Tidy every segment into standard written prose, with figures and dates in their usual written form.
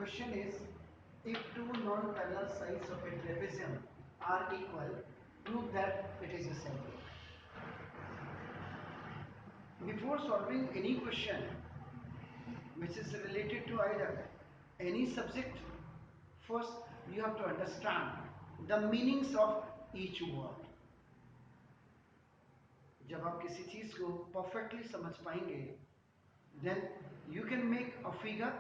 question is, if two non-parallel sides of a trapezium are equal, prove that it is a cycle. Before solving any question which is related to either any subject, first you have to understand the meanings of each word. जब आप किसी चीज को perfectly समझ पाएंगे, then you can make a figure.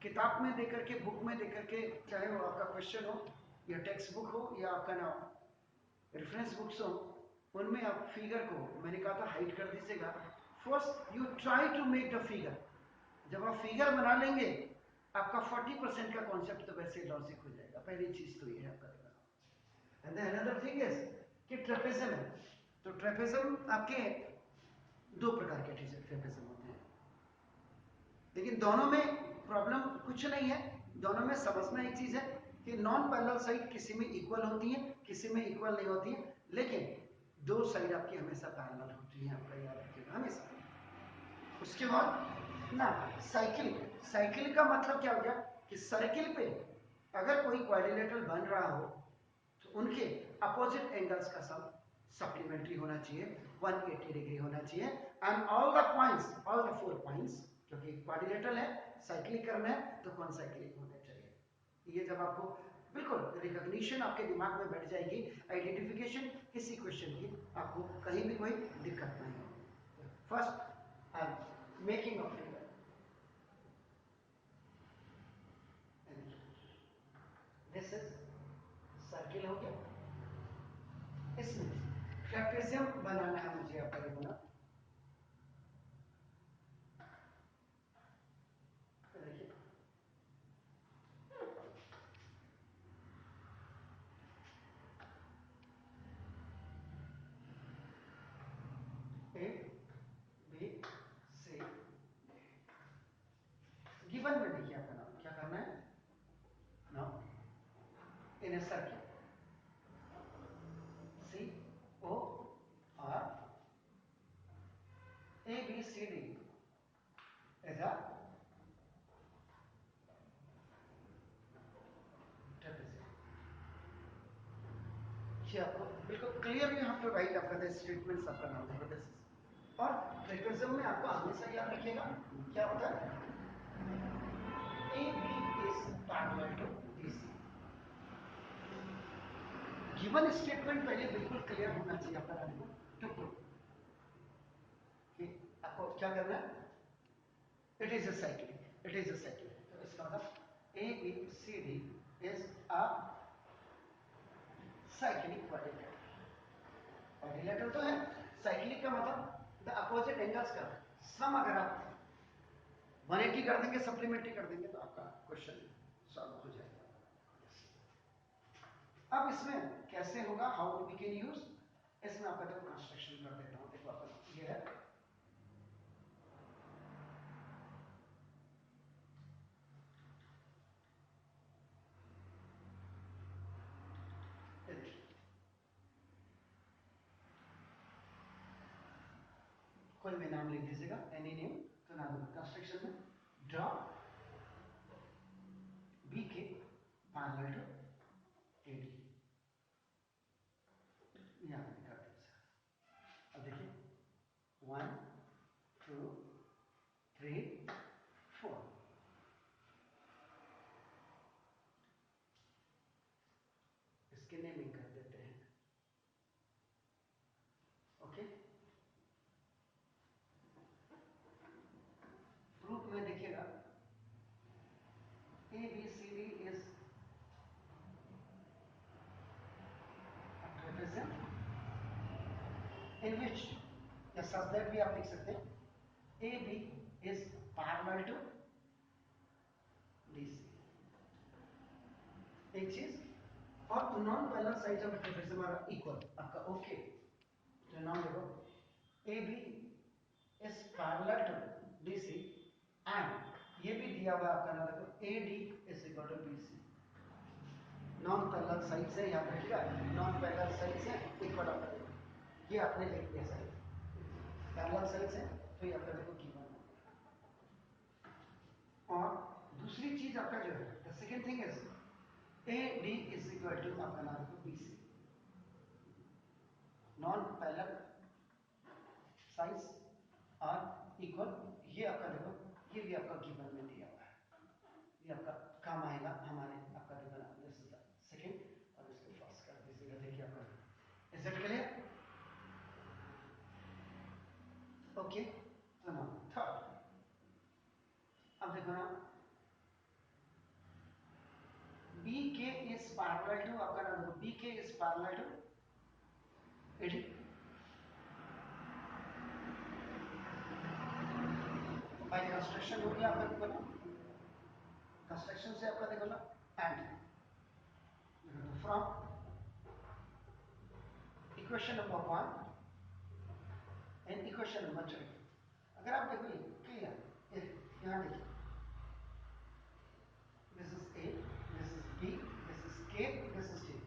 किताब में देकर के, बुक में देकर के, चाहे वो आपका क्वेश्चन हो या टेक्स्ट बुक हो या आपका ना रेफरेंस बुक्स हो, उनमें आप फिगर को, मैंने कहा था हाइड कर दीजिएगा. First you try to make the figure. जब आप फिगर बना लेंगे, आपका 40% का कॉन्सेप्ट तो वैसे लॉजिक हो जाएगा. पहली चीज तो ये है आपका देखना. And then another thing is कि ट्रेपेजियम है, तो ट्रेपेजियम आपके दो प्रकार के ट्रेपेजियम होते हैं, लेकिन दोनों में प्रॉब्लम कुछ नहीं है. दोनों में समझना एक चीज है कि नॉन पैरेलल साइड किसी में इक्वल होती है, किसी में इक्वल नहीं होती है, लेकिन दो साइड आपकी हमेशा पैरेलल होती है. आपका याद रखिएगा हमेशा. उसके बाद ना साइकिल का मतलब क्या हो गया कि सर्किल पे अगर कोई क्वाड्रिलेटरल बन रहा हो तो उनके अपोजिट एंगल्स का सम सप्लीमेंट्री होना चाहिए, 180 डिग्री होना चाहिए. And all the points, all the 4 points, क्योंकि क्वाड्रिलेटरल है, साइक्लिक करना है तो कॉन्साइक्लिक होने चाहिए. ये जब आपको बिल्कुल रिकॉग्निशन आपके दिमाग में बैठ जाएगी, आइडेंटिफिकेशन किसी क्वेश्चन की आपको कहीं भी कोई दिक्कत नहीं होगी. First I am making a figure. This is circle हो गया. इसमें ट्रेपेजियम बनाना है मुझे. आपका देखना, देखिए ए बी सी गिवन में. देखिए आपका नाम क्या करना है. Now in a circle C O R A B C D is a trapezium. ये आपको बिल्कुल clear you have to write after the statements आपका नाम है दिस. और ट्रेपेजियम में आपको हमेशा याद रखिएगा क्या होता है, A B is parallel to B C. Given statement पहले बिल्कुल क्लियर होना चाहिए आपका नाम टू प्रूव कि आपको क्या करना है. It is a cyclic, it is a cyclic. तो इसका मतलब A B C D is a cyclic quadrilateral. Quadrilateral तो है, साइक्लिक का मतलब द अपोजिट एंगल्स का सम अगर आप 180 कर देंगे, सप्लीमेंट्री कर देंगे, तो आपका क्वेश्चन सॉल्व हो जाएगा. अब इसमें कैसे होगा, हाउ वी कैन यूज, इसमें आपका जो कंस्ट्रक्शन कर देता हूं. देखो आपका ये है, कोई भी नाम लिख दीजिएगा, एनी नेम. तो नाम कंस्ट्रक्शन में ड्रॉ बी के पैरेलल टू एडी. यहां पे कर दीजिए. अब देखिए 1 2 3 4. इसके नेमिंग कर देते हैं. ओके. प्रूफ में देखिएगा A B C D is trapezium in which, या सच दैट भी आप लिख सकते हैं, A B is parallel to D C. एक चीज. और non parallel sides of trapezium are equal. आपका ओके. तो नाम देखो A B is parallel to D C and ये भी दिया हुआ आपका नाम देखो A D is equal to B C. Non parallel sides है, याद रखिएगा, नॉन पैरेलल साइड्स है इक्वल. आपका देखो ये आपने लिख दिया साइड, पैरेलल साइड्स है तो ये आपका देखो गिवन. और दूसरी चीज आपका जो है, the A D is equal to आपका नाम देखो B C, non parallel sides are equal. ये आपका देखो, ये भी आपका गिवन में दिया हुआ है, ये आपका काम आएगा हमारे आपका देखो ना, दिस इज द सेकंड और इसको फर्स्ट कर दीजिएगा। देखिए आपका इज इट क्लियर? ओके, तो नाउ थर्ड, अब देखो ना B K is parallel to आपका नाम देखो, B K is parallel to AD, by construction हो गया आपका देखो ना, कंस्ट्रक्शन से आपका देखो ना and from equation number 1 and equation number 2। अगर आप देखो ये क्लियर, यहाँ देखिए this is A, this is B, this is K, this is D,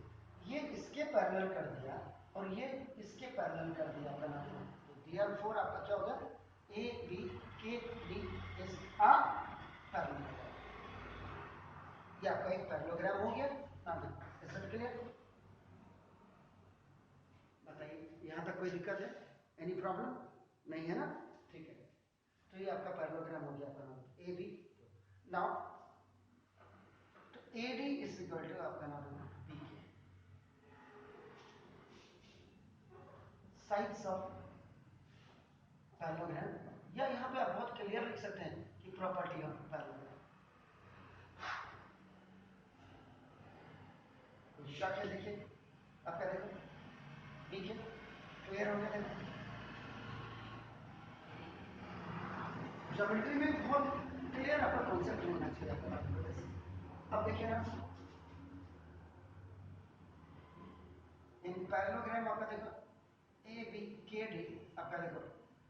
ये इसके पैरेलल कर दिया और ये इसके पैरेलल कर दिया आपका नाम। तो therefore आपका क्या हो गया, ए बी के डी इज अ पैरेलल, ये आपका एक पैरेललोग्राम हो गया। Now is it clear? बताइए यहाँ तक कोई दिक्कत है, एनी प्रॉब्लम नहीं है ना? ठीक है, तो ये आपका पैरेललोग्राम हो गया आपका नाम ए बी। नाउ तो A D is equal to आपका नाम बी के, साइड्स ऑफ पैरेललोग्राम, या यहाँ पे आप बहुत क्लियर लिख सकते हैं कि प्रॉपर्टी ऑफ पैरेललोग्राम। शॉर्ट है, देखिए आपका देखो ठीक है, क्लियर हो गया? देखो ज्योमेट्री में बहुत क्लियर आपका कॉन्सेप्ट होना चाहिए आपका। अब देखिए ना इन पैरेललोग्राम आपका देखो ए बी के डी आपका देखो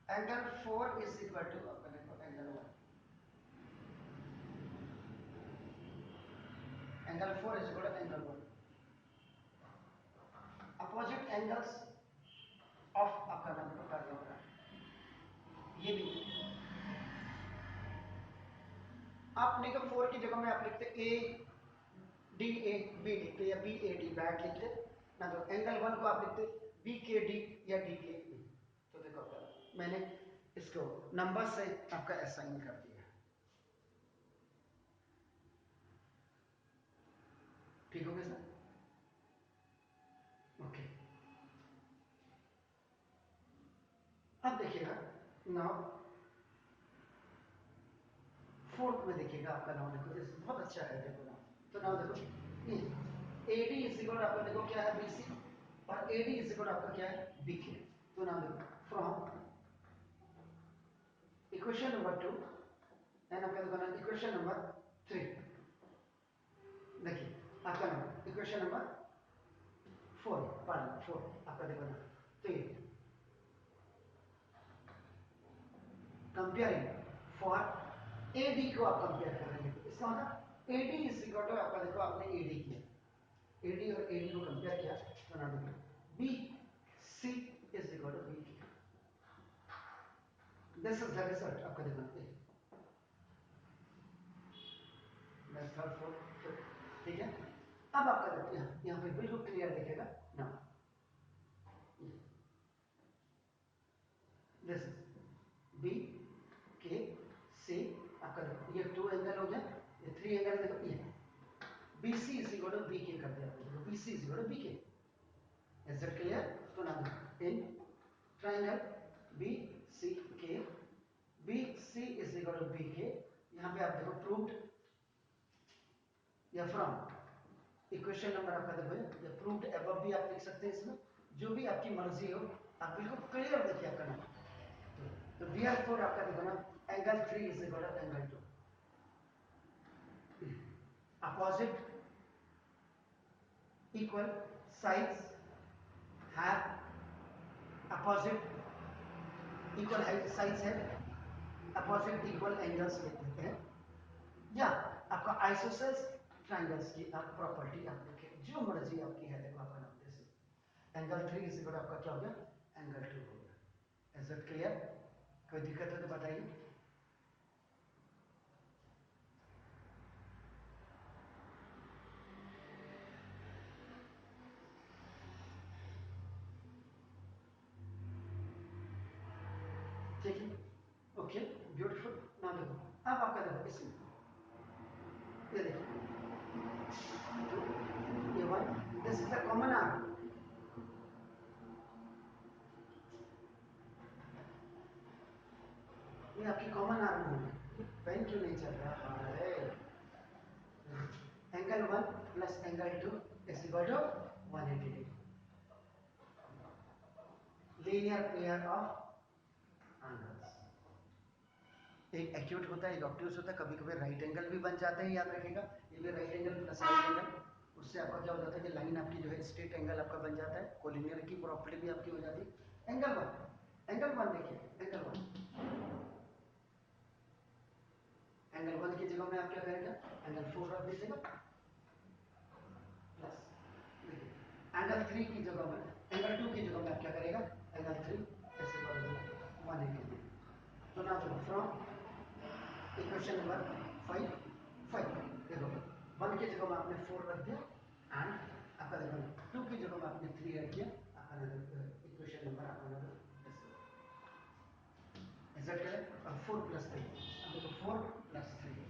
एंगल 4 इज इक्वल टू आपका देखो angle 1, angle 4 is equal to angle 1, opposite angles of आपका नाम देखो पैरेललोग्राम। ये भी आप देखो 4 की जगह में आप लिखते ए डी ए बी लिखते या बी ए डी बैक लिखते ना, तो एंगल 1 को आप लिखते बी के डी या डी के बी। तो देखो मैंने इसको नंबर से आपका असाइन कर दिया, ठीक हो गया सर? ओके, अब देखिएगा नाउ फोर्थ में देखिएगा आपका नाम देखो, बहुत अच्छा है देखो नाम। तो नाम देखो ए डी इज इक्वल आपका देखो क्या है बी सी, और ए डी इज इक्वल आपका क्या है बी के। तो नाम देखो फ्रॉम इक्वेशन नंबर 2 एंड आपका देखो ना इक्वेशन नंबर 3, देखिए आपका नाम इक्वेशन नंबर 4 आपका देखो ना, तो ये कंपेयरिंग फॉर एडी को आप कंपेयर कर रहे हैं, इसका मतलब एडी इज इक्वल टू आपका देखो आपने एडी किया, एडी और एडी को कंपेयर किया तो ना देखो B C is equal to B, this is the result आपका देखो नेक्स्ट थर्ड फोर्थ, ठीक है? अब आपका देखो यहाँ पे बिल्कुल क्लियर दिखेगा ना, दिस इज बी के सी आपका देखो ये 2 एंगल हो गया, ये 3 एंगल देखो ये B C is equal to B K कर दिया, देखो B C is equal to B K, is it clear? तो ना in triangle B C K, B C is equal to B K, यहाँ पे आप देखो प्रूव्ड या फ्रॉम इक्वेशन नंबर आपका देखो या प्रूव्ड अबव भी आप लिख सकते हैं, इसमें जो भी आपकी मर्जी हो आप बिल्कुल क्लियर देखिए आपका नाम। तो therefore आपका देखो ना angle 3 is equal to angle 2, opposite equal sides have opposite equal sides है, अपोजिट इक्वल एंगल्स लिख देते हैं, या आपका आइसोसेल्स ट्रायंगल्स की आप प्रॉपर्टी आप लिखें जो मर्जी आपकी है, देखो आपका नाम जैसे एंगल 3 इज इक्वल आपका क्या हो गया एंगल 2 हो गया। Is it clear? कोई दिक्कत है तो बताइए। देखिए, ओके ब्यूटीफुल। ना देखो अब आपका देखो इसमें ये देखिए ये one, this is the common arm, ये आपकी कॉमन आर्म होगी। पेन क्यों नहीं चल रहा है? Angle 1 plus angle 2 is equal to 180 degree, linear pair of angles. एक एक्यूट होता है, एक ऑब्ट्यूस होता है, कभी कभी राइट एंगल भी बन जाते हैं, याद रखिएगा। ये भी right angle plus right angle, उससे आपका क्या हो जाता है कि लाइन आपकी जो है स्ट्रेट एंगल आपका बन जाता है, कोलिनियर की प्रॉपर्टी भी आपकी हो जाती है। एंगल वन देखिए, एंगल वन की जगह में आप क्या करेंगे, एंगल 4 रख दीजिएगा प्लस, एंगल 3 की जगह में, एंगल 2 की जगह में आप क्या करेगा, एंगल 3 ऐसे कर देंगे 180। तो ना फ्रॉम इक्वेशन नंबर 5 देखो 1 की जगह में आपने 4 रख दिया एंड आपका देखो 2 की जगह में आपने 3 रख दिया, आपका इक्वेशन नंबर आपका इज दैट करेक्ट। अब 4 प्लस 3, अब देखो 4 plus 3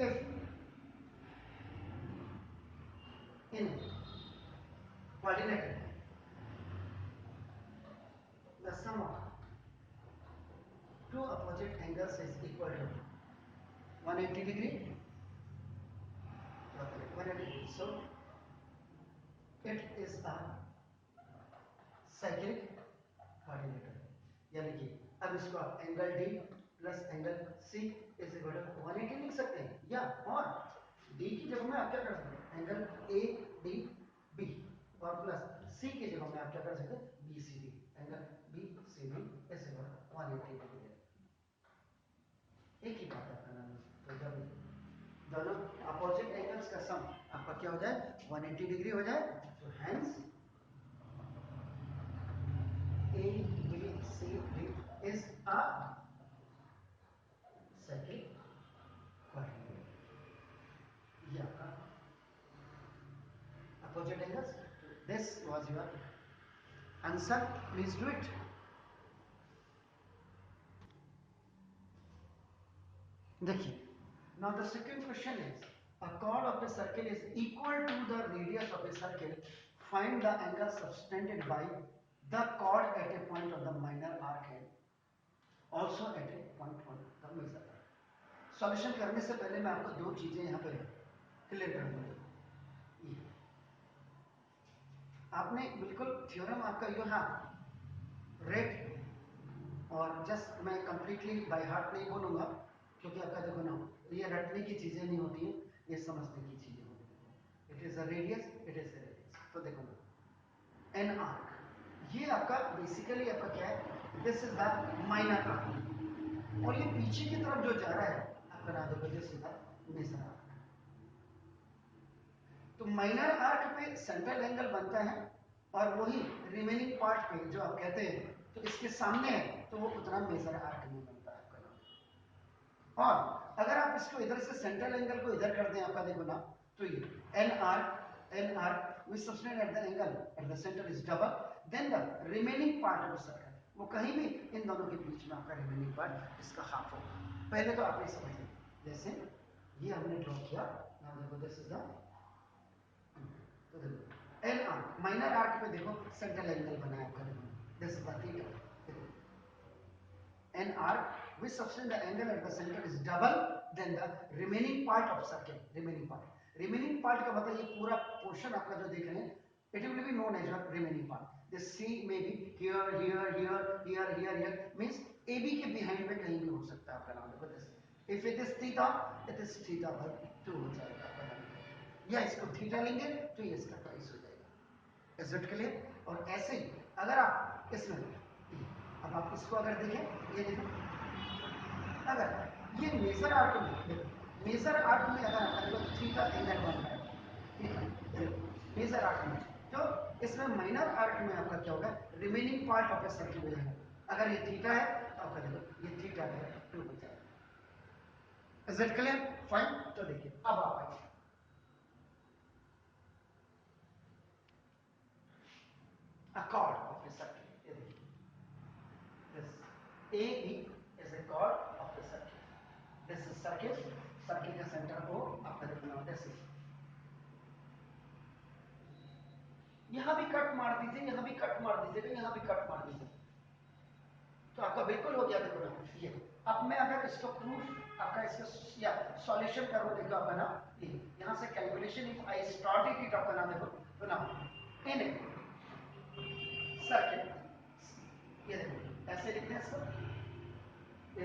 if in coordinate the sum of two opposite angles is equal to 180 degree, 180 degree. So it is a cyclic coordinator, यानी कि अब इसको आप angle D plus angle C is equal to 180 लिख सकते हैं, या और डी की जगह में आप क्या कर सकते हैं, एंगल ए डी बी, और प्लस सी की जगह में आप क्या कर सकते हैं, B C D, angle B C D is equal to 180 degree. एक ही बात है अपना, तो जब दोनों अपोजिट एंगल्स का सम आपका क्या हो जाए, 180 डिग्री हो जाए, तो hence A B C D is a cyclic coordinator। ये आपका opposite angles। This was your answer, please do it। देखिए, now the second question is a chord of a circle is equal to the radius of a circle, find the angle subtended by the chord at a point of the minor arc and also at a point on the major arc। Solution करने से पहले मैं आपको दो चीजें यहाँ पे clear कर दूंगा। आपने बिल्कुल थ्योरम आपका यो हाँ रेट, और जस्ट मैं कंप्लीटली बाय हार्ट नहीं बोलूंगा, क्योंकि आपका देखो ना ये रटने की चीजें नहीं होती हैं, ये समझने की चीजें होती हैं। It is a radius, it is a radius. तो देखो ना एन आर्क, ये आपका बेसिकली आपका क्या है, this is the minor arc, और ये पीछे की तरफ जो जा रहा है आपका ना देखो this is the major arc. तो माइनर आर्क पे सेंट्रल एंगल बनता है, और वही रिमेनिंग पार्ट पे जो आप कहते हैं तो इसके सामने है, तो वो उतना मेजर आर्क नहीं बनता है आपका। और अगर आप इसको इधर से सेंट्रल एंगल को इधर कर दें आपका देखो ना, तो ये an arc which subtend at the angle at the center is double, then the remaining part of the circle, वो कहीं भी इन दोनों के बीच में आपका रिमेनिंग पार्ट इसका हाफ होगा। पहले तो आप ये समझिए, जैसे ये हमने ड्रॉ किया, नाउ देखो दिस इज द, तो देखो एन आर्क माइनर आर्क पे देखो सेंट्रल एंगल बनाया आपका, देखो this is the theta, an arc which subtend the angle at the center is double than the remaining part of circle, remaining part का मतलब ये पूरा पोर्शन आपका जो देख रहे हैं, it will be known as your remaining part। this C may be here here here here here here means AB के behind में कहीं भी हो सकता है आपका नाम देखो this, if it is theta it is theta by 2 हो जाएगा आपका नाम, या इसको थीटा लेंगे तो ये इसका प्राइस हो जाएगा। Is it clear? और ऐसे ही अगर आप इसमें, अब आप इसको अगर देखें, ये देखो अगर ये मेजर आर्क में देखो, मेजर आर्क में अगर आपका थीटा एंगल बन रहा है, ठीक है, मेजर आर्क में, तो इसमें माइनर आर्क में आपका क्या होगा, remaining part of the circle हो जाएगा। अगर ये थीटा है तो आपका देखो ये थीटा है 2 हो जाएगा। Is it clear? फाइन। तो देखिए अब आप आइए a chord of a circle, ये देखिए this AB is a chord of the circle. This is circle. Circle का सेंटर O आपका देखना होता है. यहां भी कट मार दीजिए, यहां भी कट मार दीजिएगा, यहां भी कट मार दीजिए, तो आपका बिल्कुल हो गया. देखो ना ये. अब मैं अगर इसको प्रूफ आपका इसका या सॉल्यूशन करूं, देखो आपका ना ये यहां से calculation if I started it आपका ना देखो तो ना इन सर्किल ये देखो ऐसे लिखते हैं इसको. ये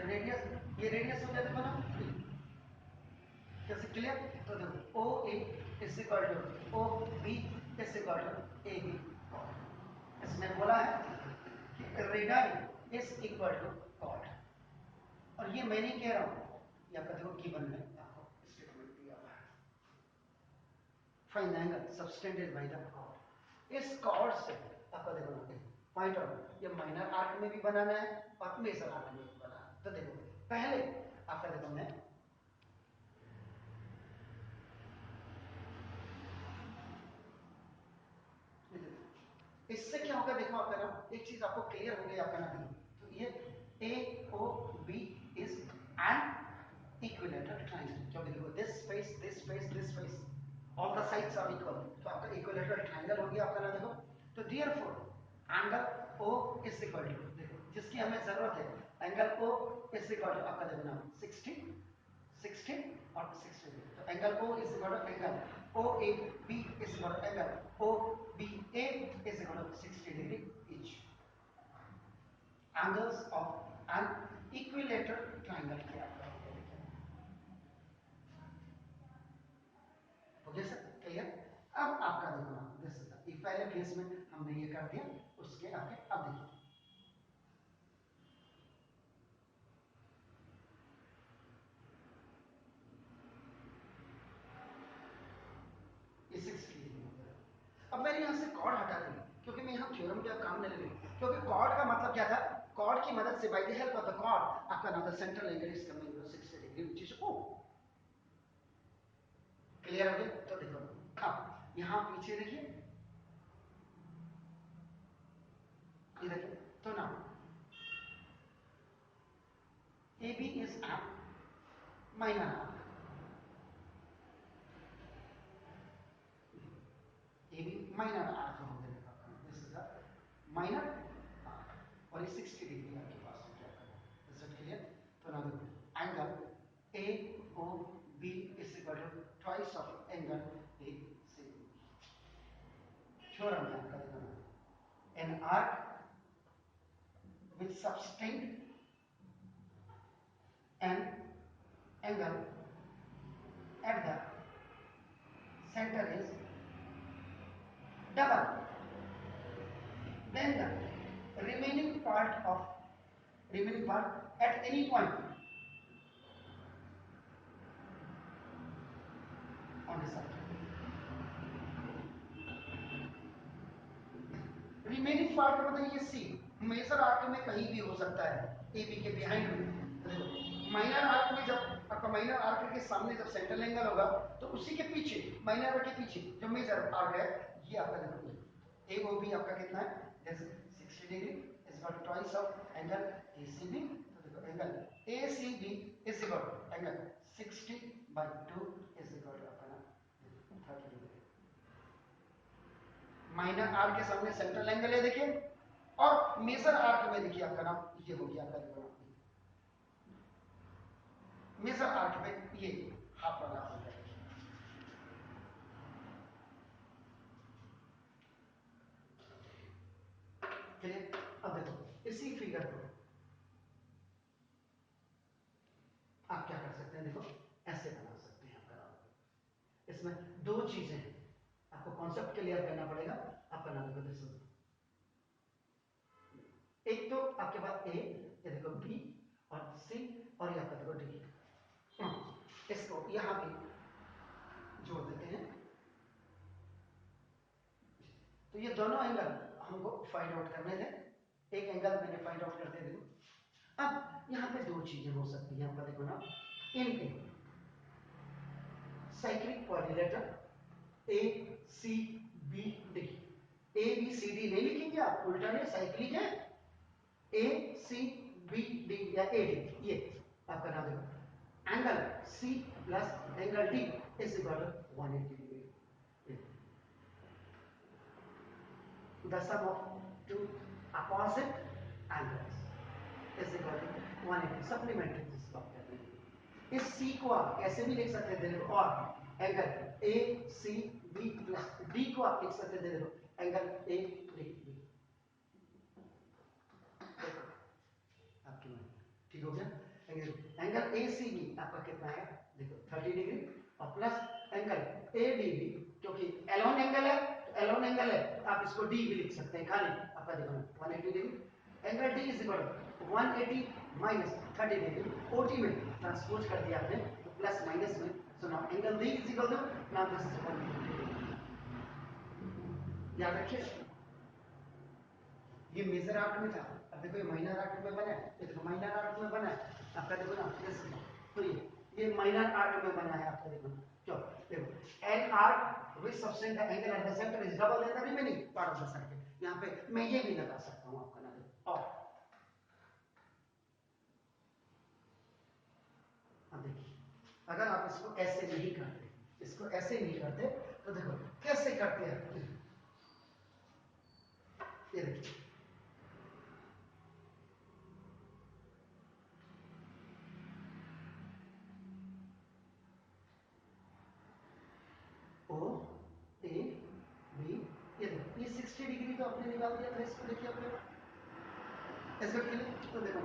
रेडियस हो गया देखो ना कैसे क्लियर. तो देखो O A is equal to O B is equal to A B. इसमें बोला है कि रेडियस इज इक्वल टू कॉट, और ये मैं नहीं कह रहा हूं, या आपका देखो गिवन में आपको स्टेटमेंट दिया हुआ है. Find the angle subtended by the कॉट. इस कॉट से आपका देखो पॉइंट आउट, ये माइनर आर्क में भी बनाना है और मेजर आर्क में भी बनाना है. तो देखो पहले आपका देखो मैं इससे क्या होगा देखो आपका ना एक चीज आपको क्लियर हो गई आपका ना. तो ये A O B is an equilateral triangle, क्योंकि देखो this face this face this face all the sides are equal, तो आपका इक्विलेटरल ट्रायंगल हो गया आपका ना. देखो तो therefore angle O is equal to, देखो जिसकी हमें जरूरत है, angle O is equal to आपका देखो ना 60 60 और 60. तो angle O is equal to angle OAB is equal to angle OBA is equal to 60 degree each. Angles of an equilateral triangle के आपका हो गया सर क्लियर. अब आपका देखो ना दिस इज पहले केस में हमने ये कर दिया, उसके आगे अब देखिए ये 60 डिग्री हो गया. अब मैंने यहाँ से कॉर्ड हटा दी क्योंकि मैं यहाँ थ्योरम पे काम नहीं लगे, क्योंकि कॉर्ड का मतलब क्या था, कॉर्ड की मदद से by the help of the chord आपका ना the central angle is coming to 60 degree which is O. Clear हो गया. तो देखो अब यहाँ पीछे देखिए ये देखिए तो ना AB is a minor arc. AB minor arc हो गया. This is a minor arc और ये 60 डिग्री आपके पास हो गया. Is it clear. तो ना देखो angle AOB is equal to twice of angle AC. Theorem है आपका देखो ना an arc which subtend an angle at the center is double, then the remaining part at any point on the circle. Remaining part का मतलब ये सी major arc में कहीं भी हो सकता है, AB के बिहाइंड में. माइनर आर्क में जब आपका माइनर आर्क के सामने जब सेंट्रल एंगल होगा तो उसी के पीछे माइनर आर्क के पीछे जो मेजर आर्क है ये आपका देखो AOB आपका कितना है, जैसे 60 degree is equal to twice of angle ACB. तो देखो angle ACB is equal to angle 60/2 is equal to आपका 30 डिग्री. माइनर आर्क के सामने सेंट्रल एंगल है देखिए, और मेजर आर्क में देखिए आपका नाम ये हो गया आपका देखो मेजर आर्क में ये हाफ वाला हो गया. क्लियर. अब देखो इसी फिगर को आप क्या कर सकते हैं, देखो ऐसे बना सकते हैं आपका नाम. इसमें दो चीजें हैं, आपको कॉन्सेप्ट क्लियर करना पड़ेगा. आपका नाम देखो दिस एक तो आपके पास A ये देखो B और C और ये आपका देखो D. इसको यहां पे जोड़ देते हैं. तो ये दोनों एंगल हमको फाइंड आउट करने थे. एक एंगल मैंने फाइंड आउट करते देखो. अब यहां पे दो चीजें हो सकती हैं आपका देखो ना इन साइक्लिक क्वाड्रिलेटरल ACBD. ABCD नहीं लिखेंगे आप, उल्टा नहीं साइक्लिक है ACBD. बी डी या ए डी, ये आपका नाम देखो, angle C plus angle D is equal to 180 degree. The sum of two opposite angles is equal to 180। Supplementary जिसको आप कहते हैं। इस सी को आप ऐसे भी लिख सकते थे देखो, और angle A C B plus D को आप लिख सकते थे देखो, एंगल ए डी, आपकी ठीक हो गया। एंगल ए सी बी आपका कितना है देखो 30 डिग्री, और plus angle A D B, क्योंकि एलोन एंगल है तो एलोन एंगल है तो आप इसको डी भी लिख सकते हैं खाली, आपका देखो 180 degree. Angle D is equal 180 minus 30 degree, ओटी में ट्रांसपोज कर दिया आपने तो प्लस माइनस में, so now angle D is equal to, now this is 180 degree. याद रखिए ये मेजर आर्क में था, अब देखो ये माइनर आर्क में बना है, ये देखो माइनर आर्क में बना है आपका, देखो ना दिस, तो ये माइनर आर्क में बना है आपका, देखो क्यों, देखो an arc which subtend the angle at the centre is double than the remaining part of the circle. यहां पे मैं ये भी लगा सकता हूं आपका ना, देखो और अब देखिए अगर आप इसको ऐसे नहीं करते, इसको ऐसे नहीं करते तो देखो कैसे करते हैं, ये देखिए ओ ए बी, ये देखो ये 60 डिग्री तो आपने निकाल दिया था, इसको देखिए अपने ऐसे क्लियर, तो देखो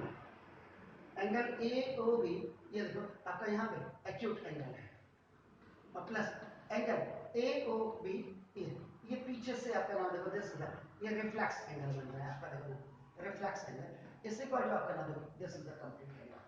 एंगल ए ओ बी, ये देखो आपका यहाँ पे एक्यूट एंगल है, और plus angle A O B, ये पीछे से आपका नाम देखो दिस इज ये रिफ्लेक्स एंगल बन रहा है आपका, देखो रिफ्लेक्स एंगल, इससे को जो आपका नाम देखो this is the complete angle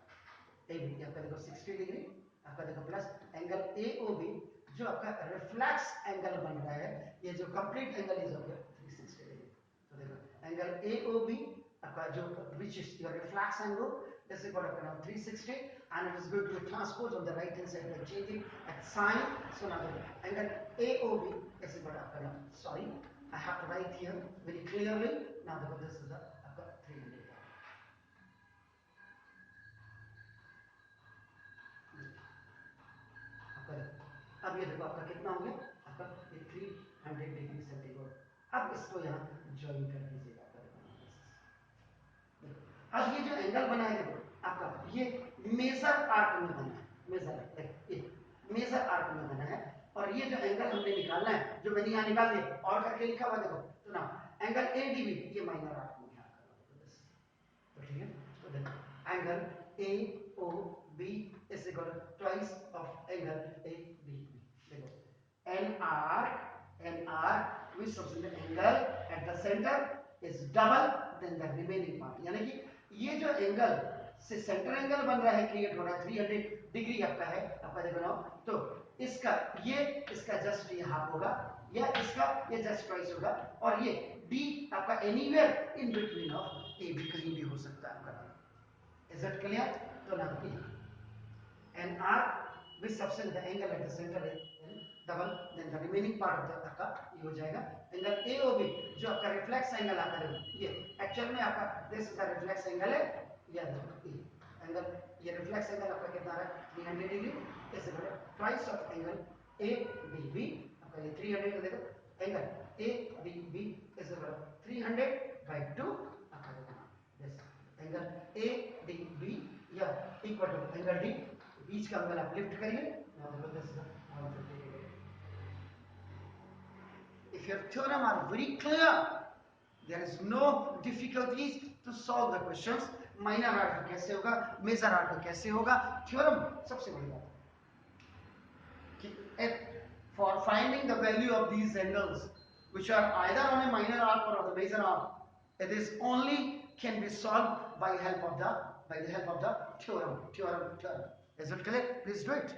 A B, आपका देखो 60 डिग्री, आपका देखो plus angle A O B जो आपका रिफ्लेक्स एंगल बन रहा है, ये जो कंप्लीट एंगल इज हो गया 360 डिग्री। तो देखो एंगल ए ओ बी आपका जो which is your reflex angle, this is what I call 360, and it is going to be transposed on the right hand side by changing at sign. So now the angle AOB, this is what I call, sorry, I have to write here very clearly. Now this is the 300. अब ये देखो आपका कितना हो गया, आपका ये 300 degree centigrade. अब इसको यहाँ ज्वाइन कर दीजिएगा। अब ये जो एंगल बना है देखो आपका, ये मेजर आर्क में बना है, मेजर आर्क में बना है, और ये जो एंगल हमने निकालना है जो मैंने यहाँ निकाल दिया और करके लिखा हुआ देखो, तो ना एंगल एडीबी ये माइनर आर्क में है, तो ठीक है। तो देखो angle A O B is equal to twice of angle A B. देखो an arc which subtend the angle at the centre is double than the remaining part, यानी कि ये जो एंगल से सेंटर एंगल बन रहा है, क्रिएट हो रहा है 300 डिग्री आपका है, आपका देखो ना, तो इसका ये इसका जस्ट ये हाफ होगा, या इसका ये जस्ट ट्वाइस होगा, और ये डी आपका anywhere in between of A B, कहीं भी हो सकता है आपका। Is it clear? तो ना an arc which subtend the angle at the centre is double than the remaining part of the आपका ये हो जाएगा एंगल ए ओ बी, जो आपका रिफ्लेक्स एंगल आता है, ये एक्चुअल में आपका this is the reflex angle है, ये एंगल ये रिफ्लेक्स एंगल आपका कितना है 300 degree, is equal twice of angle A D B, आपका ये 300 देखो angle A D B is equal 300 by 2, आपका देखो this angle A D B या इक्वल टू एंगल डी, बीच का एंगल आप लिफ्ट करिए, नाउ देखो this 150 degree. If your theorem are very clear, there is no difficulties to solve the questions. Minor arc कैसे होगा, मेजर आर्क कैसे होगा, थ्योरम सबसे बड़ी बात है कि for finding the value of these angles which are either on a minor arc or on the major arc, it is only can be solved by the help of the theorem. Is it clear? Please do it.